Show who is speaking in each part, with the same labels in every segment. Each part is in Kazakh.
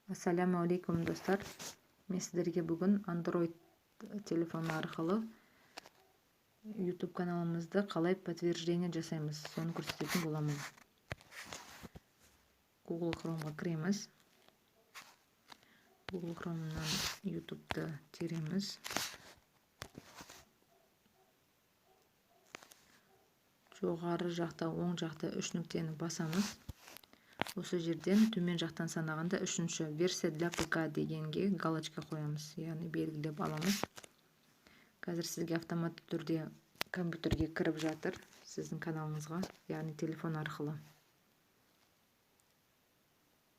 Speaker 1: Assalamu alaikum dostlar. Men sizlarga bugun Android telefonu arqali YouTube kanalimizda qalay подтверждение жасаймыз, соны көрсөтетін боламын. Google Chrome'ga kiremiz. Google Chrome'dan YouTube'da teremiz. Жоғары жақта, оң жақта 3 нүктені басамыз. Осы жерден төмен жақтан санағанда 3-ші версия для ПК дегенге галочка қоямыз, яғни белгілеп аламыз. Қазір сізге автоматты түрде компьютерге кіріп жатыр, сіздің каналыңызға, яғни телефон арқылы.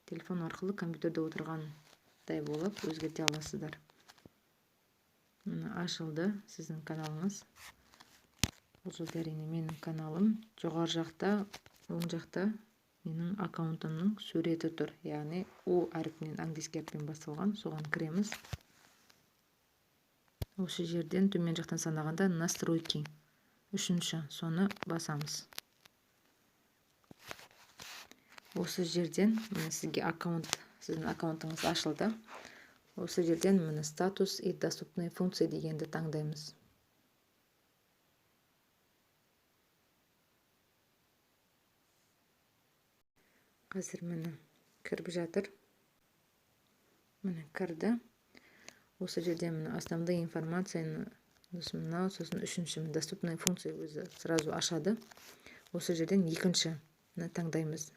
Speaker 1: Телефон арқылы компьютерде отырғандай болып өзгерте аласыздар. Міне ашылды сіздің каналыңыз. Бұл жерде әрине менің каналым. Жоғары жақта, оң жақта менің аккаунтымның суреті тұр. Яғни O әріпінен, английский әріппен басталған. Соған кіреміз. Осы жерден төмен жақтан санағанда настройки. 3-ші, соны басамыз. Осы жерден сізге сіздің аккаунтыңыз ашылды. Осы жерден міне статус и доступные функции дегенді таңдаймыз. Қазір мені кіріп жатыр. Мені кірді. Осы жерден мені основные информацияны мынау, сосын 3-ші доступные функции өзі сразу ашады. Осы жерден 2-шіні таңдаймыз.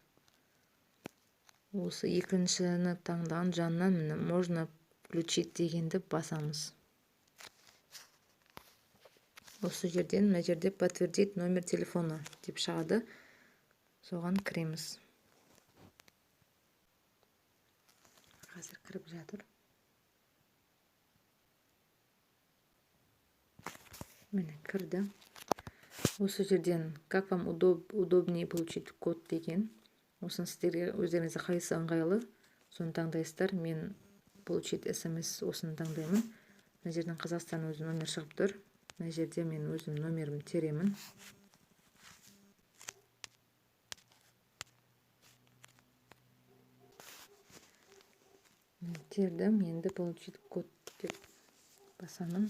Speaker 1: Осы 2-шіні таңдаған жанынан мені можно включить дегенді басамыз. Осы жерден мына жерде подтвердить номер телефона деп шығады. Соған кіреміз. Қазір кіріп жатыр. Міне кірді. Осы жерден как вам удобнее получить код деген. Осын сіздерге өздеріңізге қайсы ыңғайлы, соны таңдайсыздар. Мен получить SMS осыны таңдаймын. Мына жерден Қазақстан өзі номер шығып тұр. Мына жерде мен өзім номерім теремін. Тердім, енді получить код деп басамын.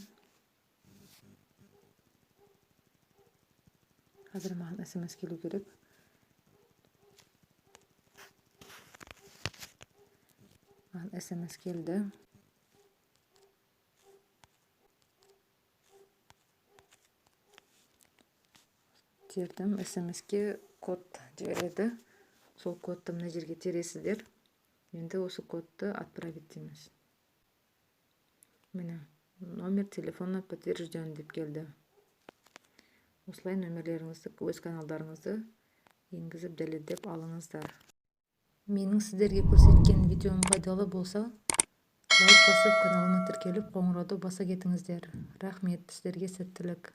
Speaker 1: Қазір маған SMS келу керек. Маған SMS келді. Тердім, SMS-ке код жібереді. Сол кодты мына жерге тересіздер. Енді осы кодты отправить дейміз. Міне, номер телефона подтвержден деп келді. Осылай номерлеріңізді, өз каналдарыңызды енгізіп дәлелдеп алыңыздар. Менің сіздерге көрсеткен видеом пайдалы болса, лайк басып, каналыма тіркеліп, қоңырауды баса кетіңіздер. Рахмет, сіздерге сәттілік.